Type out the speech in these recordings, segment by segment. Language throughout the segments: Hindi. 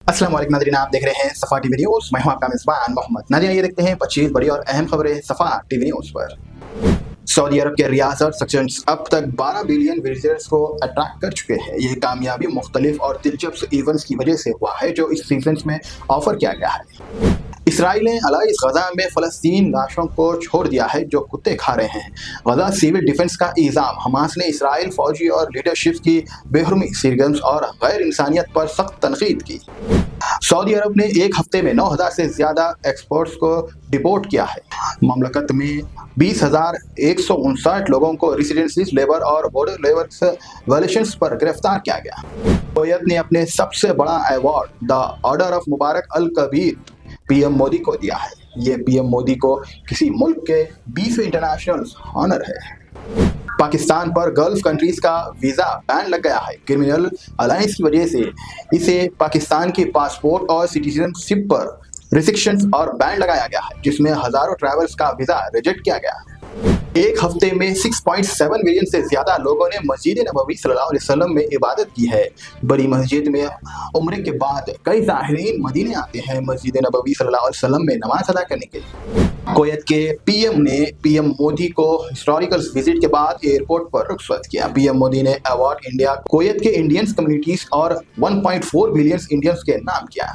अस्सलाम वालेकुम नाज़रीन, आप देख रहे हैं सफ़ा टीवी न्यूज़। मैं हूं आपका मेज़बान मोहम्मद। नाज़रीन, ये देखते हैं 25 बड़ी और अहम खबरें सफ़ा टीवी न्यूज़ पर। सऊदी अरब के रियासत सक्शंस अब तक 12 बिलियन विजिटर्स को अट्रैक्ट कर चुके हैं। ये कामयाबी मुख्तलिफ और दिलचस्प इवेंट्स की वजह से हुआ है जो इस सीजन में ऑफर किया गया है। इसराइल ने अलाइज गजा में फ़लस्तीन लाशों को छोड़ दिया है जो कुत्ते खा रहे हैं। गजा सिविल डिफेंस का इल्ज़ाम। हमास ने इसराइल फौजी और लीडरशिप की बेहरमी, सरगर्म्स और गैर इंसानियत पर सख्त तनकीद की। सऊदी अरब ने एक हफ्ते में 9,000 से ज्यादा एक्सपर्ट्स को डिपोर्ट किया है। ममलकत में 20,159 लोगों को रेसिडेंसीज, लेबर और बॉर्डर लेबर वायलेशंस पर गिरफ्तार किया गया। कुवैत ने अपने सबसे बड़ा award the order of Mubarak Al Kabeer PM Modi को दिया है। ये पीएम मोदी को किसी मुल्क के 20वें इंटरनेशनल ऑनर है। पाकिस्तान पर गल्फ कंट्रीज का वीजा बैन लग गया है। क्रिमिनल अलायंस की वजह से इसे पाकिस्तान की पासपोर्ट और सिटीजनशिप पर रिस्ट्रिक्शंस और बैन लगाया गया है, जिसमें हजारों ट्रैवलर्स का वीजा रिजेक्ट किया गया। एक हफ्ते में 6.7 मिलियन से ज्यादा लोगों ने मस्जिद नबवी सल्लल्लाहु अलैहि वसल्लम में इबादत की है। बड़ी मस्जिद में उम्र के बाद कई ज़ाहिरीन मदीने आते हैं मस्जिद नबवी सल्लल्लाहु अलैहि वसल्लम में नमाज अदा करने के लिए। कुवैत के पीएम ने पीएम मोदी को हिस्टोरिकल विजिट के बाद एयरपोर्ट पर रुखसत किया। पीएम मोदी ने अवार्ड इंडिया कुवैत के इंडियंस कम्युनिटीज और 1.4 बिलियन इंडियंस के नाम किया।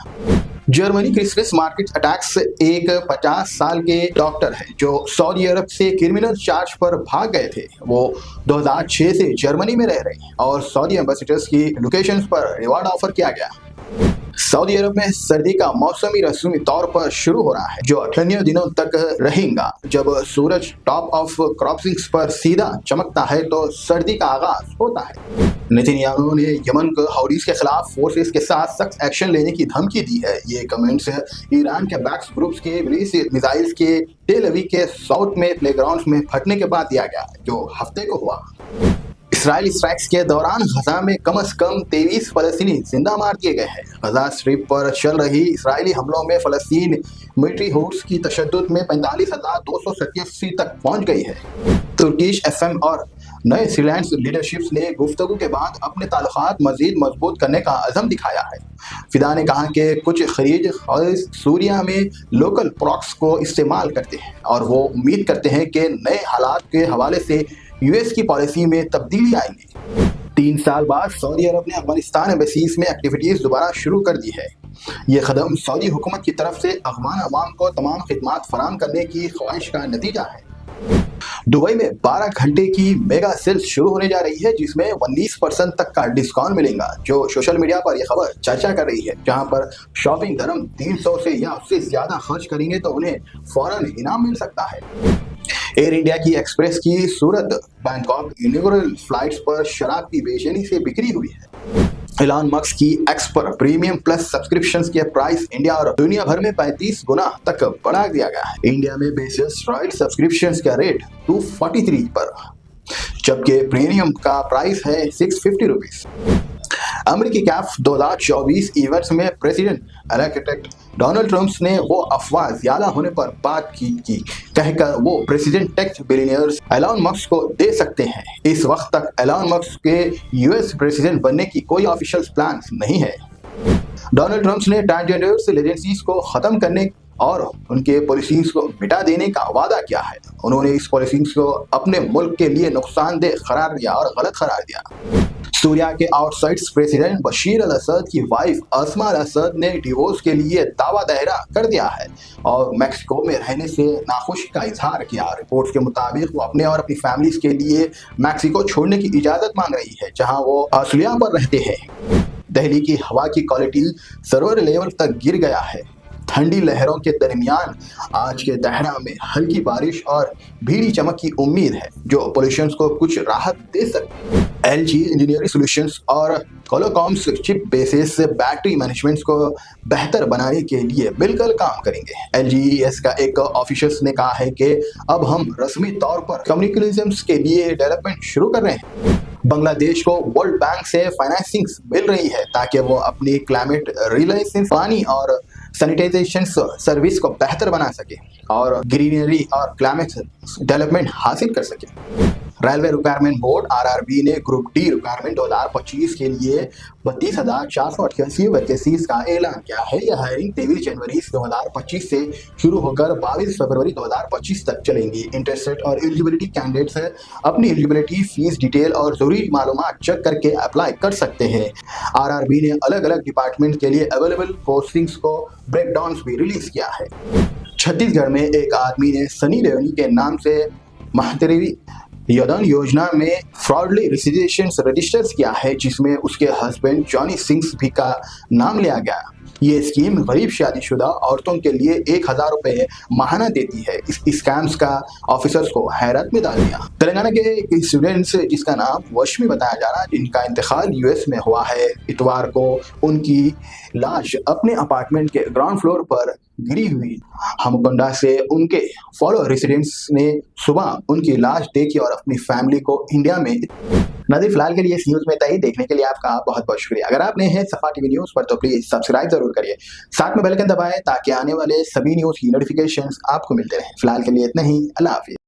जर्मनी क्रिसमस मार्केट अटैक्स एक 50 साल के डॉक्टर हैं जो सऊदी अरब से क्रिमिनल चार्ज पर भाग गए थे। वो 2006 से जर्मनी में रह रहे हैं और सऊदी एम्बेसडर्स की लोकेशंस पर रिवार्ड ऑफर किया गया। सऊदी अरब में सर्दी का मौसमी रस्मी तौर पर शुरू हो रहा है जो 18 दिनों तक रहेगा। जब सूरज टॉप ऑफ क्रॉसिंग्स पर सीधा चमकता है तो सर्दी का आगाज होता है। नेतन्याहू ने यमन को हौथीज के खिलाफ फोर्सेस के साथ सख्त एक्शन लेने की धमकी दी है। ये कमेंट्स ईरान के बैक्स ग्रुप्स के मिसाइल्स के टेल अवीव के साउथ में प्लेग्राउंड्स में फटने के बाद दिया गया है जो हफ्ते को हुआ। इसराइली स्ट्राइक्स के दौरान गजा में कम से कम 23 फलस्तीनी जिंदा मार दिए गए हैं। गजा स्ट्रिप पर चल रही इसराइली हमलों में फलस्तीन मिलिट्री हुड्स की तशद्दुद में 45,287 तक पहुंच गई है। तुर्किश एफएम और नए सीलैंड लीडरशिप्स ने गुफ्तगू के बाद अपने ताल्लुकात मजीद मजबूत करने का अज़म दिखाया है। फिदा ने कहा कि कुछ खलीज सूरिया में लोकल प्रॉक्स को इस्तेमाल करते हैं और वो उम्मीद करते हैं कि नए हालात के हवाले से यूएस की पॉलिसी में तब्दीली आएंगी। 3 साल बाद सऊदी अरब ने अफगानिस्तान एम्बेसीज में एक्टिविटीज दोबारा शुरू कर दी है। ये कदम सऊदी हुकूमत की तरफ से अफगान अवाम को तमाम खिदमात फराहम करने की ख्वाहिश का नतीजा है। दुबई में 12 घंटे की मेगा सेल्स शुरू होने जा रही है जिसमें 19% तक का डिस्काउंट मिलेगा। जो सोशल मीडिया पर यह खबर चर्चा कर रही है, जहां पर शॉपिंग दरम 300 से या उससे ज्यादा खर्च करेंगे तो उन्हें फौरन इनाम मिल सकता है। एयर इंडिया की एक्सप्रेस की सूरत बैंकॉक इनॉग्रल फ्लाइट्स पर शराब की बेचैनी से बिक्री हुई है। एलन मस्क की एक्स पर प्रीमियम प्लस सब्सक्रिप्शंस के प्राइस इंडिया और दुनिया भर में 35 गुना तक बढ़ा दिया गया है। इंडिया में बेसिस रॉयल सब्सक्रिप्शंस का रेट 243 पर, जबकि प्रीमियम का प्राइस है 650 रुपीज। अमेरिकी कैफ 2024 इवेंट्स में प्रेसिडेंट इलेक्ट डोनाल्ड ट्रंप ने वो अफवाह ज्यादा होने पर बात की कहकर वो president tax billionaires Elon Musk को दे सकते हैं। इस वक्त तक एलन मस्क के यूएस प्रेसिडेंट बनने की कोई ऑफिशियल प्लान नहीं है। डोनाल्ड ट्रंप ने ट्रांसजेंडर्स एजेंसीज को खत्म करने और उनके पॉलिसीज को मिटा देने का वादा किया है। उन्होंने इस पॉलिसीज को अपने मुल्क के लिए नुकसानदेह करार दिया और गलत करार दिया। सूरिया के आउटसाइड प्रेसिडेंट बशीर अल असद की वाइफ अस्मा अल असद ने डिवोर्स के लिए दावा दायरा कर दिया है और मैक्सिको में रहने से नाखुशी का इजहार किया। रिपोर्ट्स के मुताबिक वो अपने और अपनी फैमिलीज के लिए मैक्सिको छोड़ने की इजाजत मांग रही है, जहां वो ऑस्ट्रेलिया पर रहते हैं। दिल्ली की हवा की क्वालिटी सर्वर लेवल तक गिर गया है। ठंडी लहरों के दरमियान आज के दहरा में हल्की बारिश और भीड़ी चमक की उम्मीद है जो पोल्यूशन को कुछ राहत दे सकती है। एलजी इंजीनियरिंग सॉल्यूशंस और कोलोकॉम्स चिप बेसिस से बैटरी मैनेजमेंट को बेहतर बनाने के लिए मिलकर काम करेंगे। एलजीईएस का एक ऑफिशियल ने कहा है कि अब हम रस्मी तौर पर कम्युनिकेशंस के लिए डेवलपमेंट शुरू कर रहे हैं। बांग्लादेश को वर्ल्ड बैंक से फाइनेंसिंग मिल रही है ताकि वो अपनी क्लाइमेट रिलायंस, पानी और सैनिटाइजेशन सर्विस को बेहतर बना सके और ग्रीनरी और क्लाइमेट डेवलपमेंट हासिल कर सके। रेलवे रिक्वायरमेंट बोर्ड आरआरबी ने ग्रुप डी रिक्वायरमेंट 2025 के लिए 32,488 वैकेंसीज का ऐलान किया है। यह हायरिंग 23 जनवरी 2025 से शुरू होकर 22 फरवरी 2025 तक चलेंगी। इंटरेस्टेड और एलिजिबिलिटी कैंडिडेट्स अपनी एलिजिबिलिटी, फीस डिटेल और जरूरी मालूमात चेक करके अप्लाई कर सकते हैं। आरआरबी ने अलग अलग डिपार्टमेंट के लिए अवेलेबल पोस्टिंग्स को ब्रेकडाउन भी रिलीज किया है। छत्तीसगढ़ में एक आदमी ने सनी देओल के नाम से महात्मा यदन योजना में फ्रॉडली रेजिस्ट्रेशन रजिस्टर किया है, जिसमें उसके हस्बैंड जॉनी सिंह भी का नाम लिया गया। ये स्कीम गरीब शादीशुदा औरतों के लिए 1,000 रुपए माहाना देती है। इस स्कैम्स का ऑफिसर्स को हैरत में डाल दिया। तेलंगाना के एक स्टूडेंट जिसका नाम वशमी बताया जा रहा है, जिनका इंतकाल यूएस में हुआ है, इतवार को उनकी लाश अपने अपार्टमेंट के ग्राउंड फ्लोर पर गिरी हुई। हमकुंडा से उनके फॉलो रेसिडेंट्स ने सुबह उनकी लाश देखी और अपनी फैमिली को इंडिया में। नाज़रीन, फिलहाल के लिए इस न्यूज़ में इतना ही। देखने के लिए आपका बहुत बहुत शुक्रिया। अगर आप नए हैं सफा टीवी न्यूज़ पर तो प्लीज़ सब्सक्राइब जरूर करिए, साथ में बेल आइकन दबाएं ताकि आने वाले सभी न्यूज़ की नोटिफिकेशंस आपको मिलते रहें। फिलहाल के लिए इतना ही। अल्लाह हाफिज़।